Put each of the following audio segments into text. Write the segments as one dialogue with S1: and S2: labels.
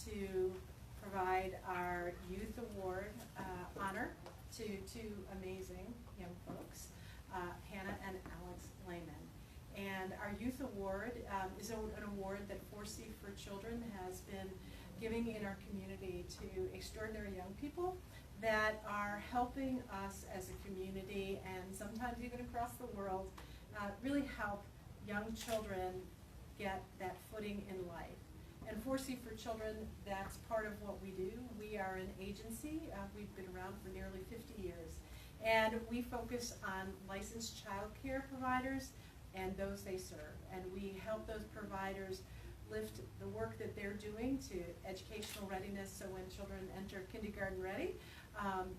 S1: to provide our Youth Award honor to two amazing young folks, Hannah and Alex Laman. And our Youth Award is an award that 4C for Children has been giving in our community to extraordinary young people that are helping us as a community and sometimes even across the world really help young children get that footing in life. And 4C for Children, that's part of what we do. We are an agency. We've been around for nearly 50 years. And we focus on licensed child care providers and those they serve. And we help those providers lift the work that they're doing to educational readiness, so when children enter kindergarten ready,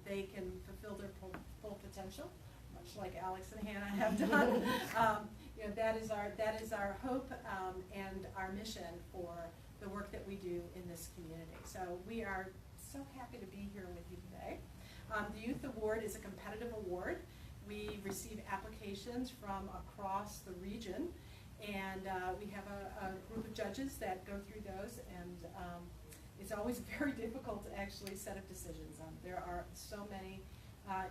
S1: they can fulfill their full potential, much like Alex and Hannah have done. That is our hope and our mission for the work that we do in this community. So we are so happy to be here with you today. The Youth Award is a competitive award. We receive applications from across the region, and we have a group of judges that go through those, and it's always very difficult to actually set up decisions. There are so many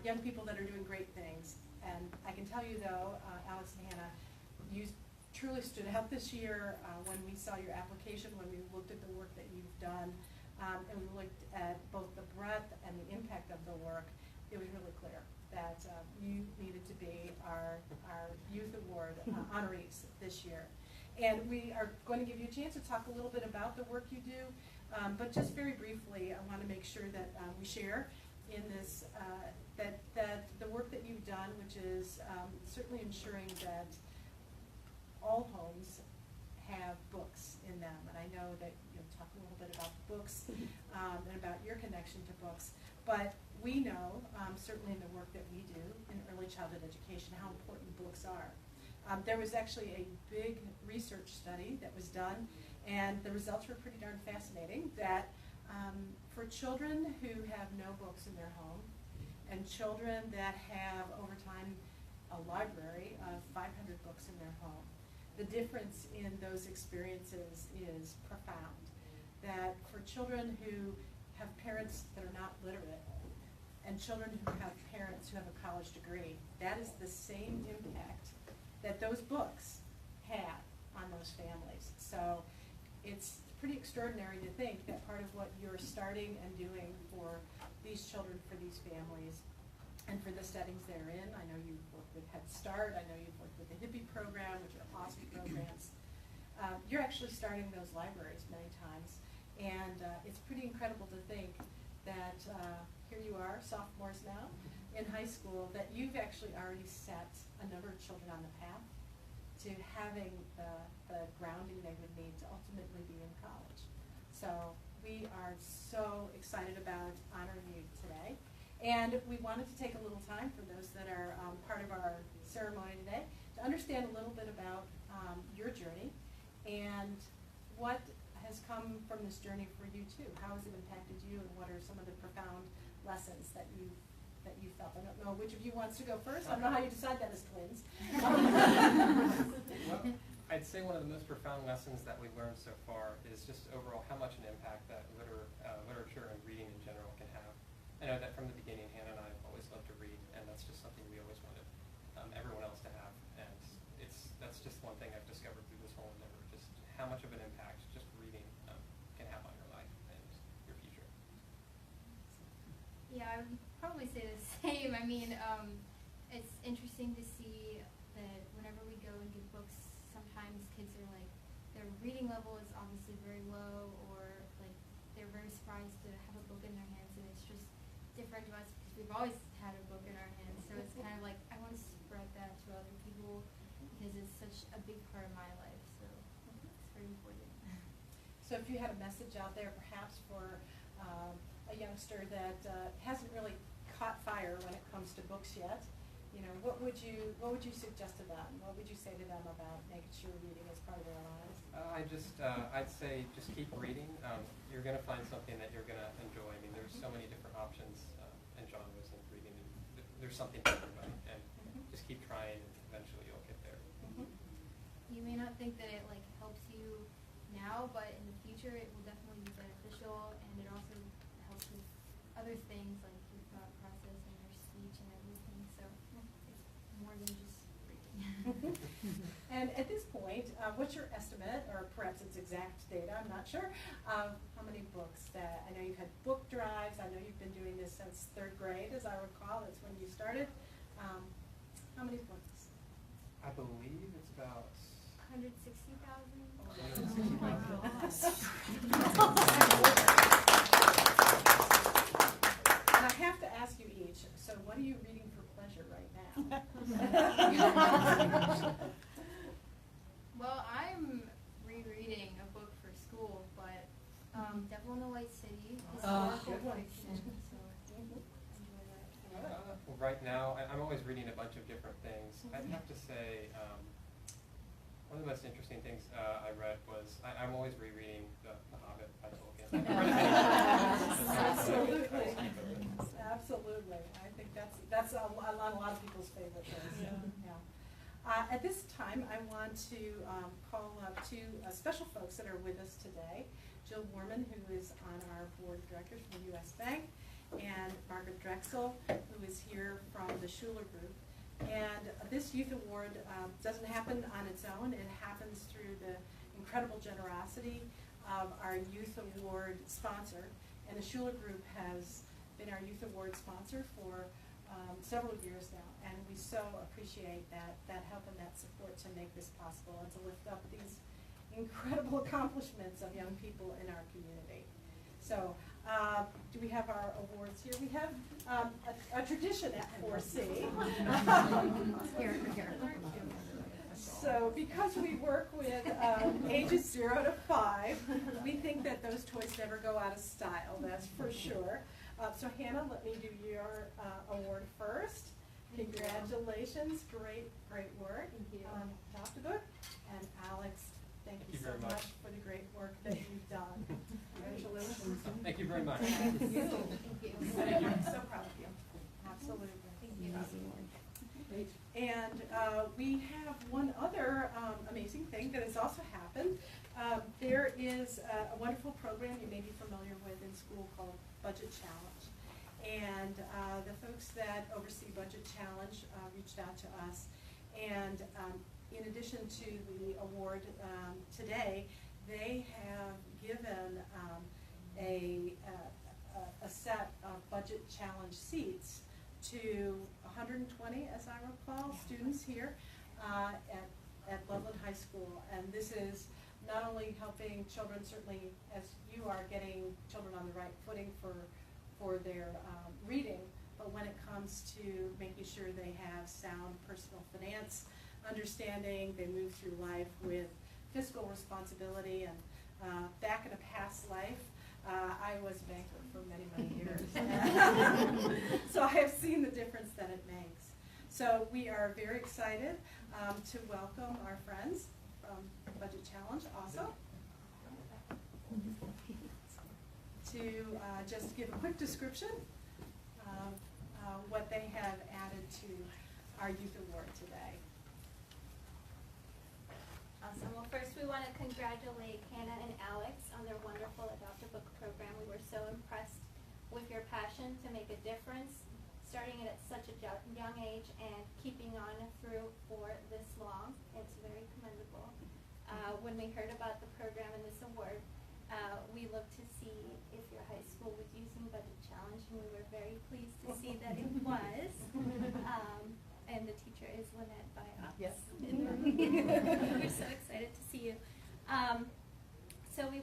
S1: young people that are doing great things, and I can tell you though, Alex and Hannah, you truly stood out this year when we saw your application, when we looked at the work that you've done, and we looked at both the breadth and the impact of the work. It was really clear that you needed to be our Youth Award honorees this year. And we are going to give you a chance to talk a little bit about the work you do, but just very briefly, I want to make sure that we share in this, that the work that you've done, which is certainly ensuring that all homes have books in them. And I know that you'll talk a little bit about books and about your connection to books, but we know, certainly in the work that we do in early childhood education, how important books are. There was actually a big research study that was done, and the results were pretty darn fascinating, that for children who have no books in their home, and children that have, over time, a library of 500 books in their home, the difference in those experiences is profound. That for children who have parents that are not literate, and children who have parents who have a college degree, that is the same impact that those books had on those families. So it's pretty extraordinary to think that part of what you're starting and doing for these children, for these families, and for the settings they're in. I know you've worked with Head Start, I know you've worked with the Hippie program, which are awesome programs. You're actually starting those libraries many times, and it's pretty incredible to think that here you are, sophomores now, in high school, that you've actually already set a number of children on the path to having the grounding they would need to ultimately be in college. So we are so excited about honoring you today. And we wanted to take a little time for those that are part of our ceremony today to understand a little bit about your journey and what has come from this journey for you too. How has it impacted you, and what are some of the profound lessons that you felt? I don't know which of you wants to go first. I don't know how you decide that as twins.
S2: Well, I'd say one of the most profound lessons that we've learned so far is just overall how much an impact that literature and reading in general can have. I know that from the beginning, Hannah and I have always loved to read, and that's just something we always wanted everyone else to have. And that's just one thing I've discovered through this whole endeavor, just how much of an impact just reading can have on your life and your future.
S3: Yeah, I would probably say the same. I mean, it's interesting to see that whenever we go and give books, sometimes kids are like, their reading level is obviously very low, or like they're very surprised to have a book in their hands, and it's just different to us because we've always had a book in our hands. So it's kind of like, I want to spread that to other people because it's such a big part of my life. So it's very important.
S1: So if you had a message out there perhaps for a youngster that hasn't really caught fire when it comes to books yet, what would you suggest to them? What would you say to them about making sure reading is part of their lives?
S2: I'd say just keep reading. You're going to find something that you're going to enjoy. I mean, there's so many different options and genres in reading. And there's something for everybody, and just keep trying, and eventually you'll get there.
S3: You may not think that it like helps you now, but in the future it will definitely be beneficial other things like your thought process and your speech and everything. So it's more than just reading.
S1: And at this point, what's your estimate, or perhaps it's exact data, I'm not sure, of how many books that, I know you've had book drives, I know you've been doing this since 3rd grade, as I recall, that's when you started. How many books?
S2: I believe it's about
S3: 160,000.
S1: Oh my gosh. And I have to ask you each, so what are you reading for pleasure right now?
S3: Well, I'm rereading a book for school, but Devil in the White City, historical
S1: good one.
S3: fiction, so I enjoy that.
S2: well, right now, I'm always reading a bunch of different things. I'd have to say, one of the most interesting things I read was, I'm always rereading The Hobbit by Tolkien.
S1: Absolutely. Absolutely. I think that's a lot of people's favorite things. Yeah. At this time, I want to call up two special folks that are with us today. Jill Warman, who is on our board of directors from U.S. Bank, and Margaret Drexel, who is here from the Schuler Group. And this Youth Award doesn't happen on its own. It happens through the incredible generosity of our Youth Award sponsor. And the Schuler Group has been our Youth Award sponsor for several years now. And we so appreciate that help and that support to make this possible and to lift up these incredible accomplishments of young people in our community. So, do we have our awards here? We have a tradition at 4C.
S3: Here.
S1: So, because we work with ages 0 to 5, we think that those toys never go out of style, that's for sure. So, Hannah, let me do your award first. Congratulations, great work.
S3: Thank you.
S1: Top to book. And Alex, thank you so much for the great work that you've done. Congratulations.
S2: Thank you very much.
S1: Thank you.
S3: Thank you.
S1: I'm so proud of you. Absolutely.
S3: Thank you.
S1: And we have one other amazing thing that has also happened. There is a wonderful program you may be familiar with in school called Budget Challenge. And the folks that oversee Budget Challenge reached out to us. And in addition to the award today, they have given a set of Budget Challenge seats to 120, as I recall, students here at Loveland High School. And this is not only helping children, certainly as you are getting children on the right footing for their reading, but when it comes to making sure they have sound personal finance understanding, they move through life with fiscal responsibility. And back in a past life, I was a banker for many years. So I have seen the difference that it makes. So we are very excited to welcome our friends from Budget Challenge also to just give a quick description of what they have added to our Youth Award today.
S4: Awesome. Well, first we want to congratulate Hannah and Alex on their wonderful Adopt a Book program. We were so impressed with your passion to make a difference, starting it at such a young age and keeping on through for this long. It's very commendable. When we heard about the program and this award, we looked to see if your high school was using Budget Challenge, and we were very pleased to see that it was. And the teacher is Lynette by us.
S1: Yes.
S4: We're so excited to see you. So we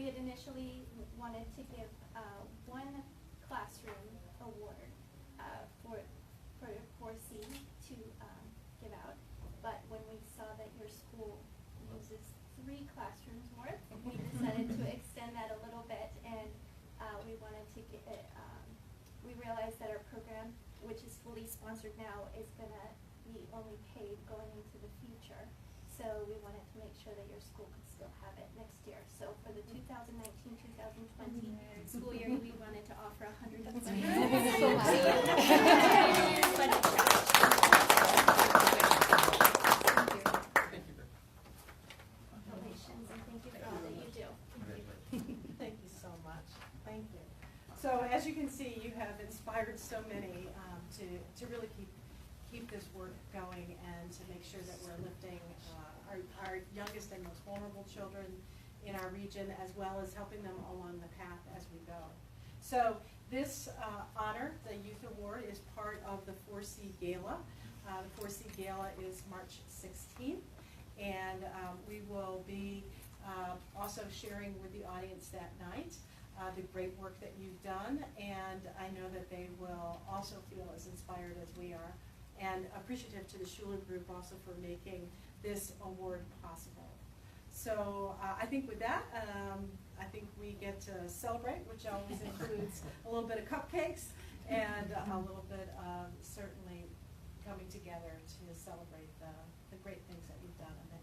S4: had initially wanted to give one classroom award for C to give out, but when we saw that your school uses 3 classrooms worth, we decided to extend that a little bit, and we wanted to get we realized that our program, which is fully sponsored now, is going to be only paid going into the future. So we wanted to make sure that your school could still have it next year. So for the 2019-2020 school year, we wanted to offer $100. Congratulations, and thank you for all that you do.
S1: Thank you so much. Thank you. So as you can see, you have inspired so many to really keep this work going and to make sure that we're lifting our youngest and most vulnerable children in our region, as well as helping them along the path as we go. So this honor, the Youth Award, is part of the 4C Gala. The 4C Gala is March 16th, and we will be also sharing with the audience that night the great work that you've done, and I know that they will also feel as inspired as we are, and appreciative to the Schuler Group also for making this award possible. So I think with that, I think we get to celebrate, which always includes a little bit of cupcakes and a little bit of certainly coming together to celebrate the great things that you've done and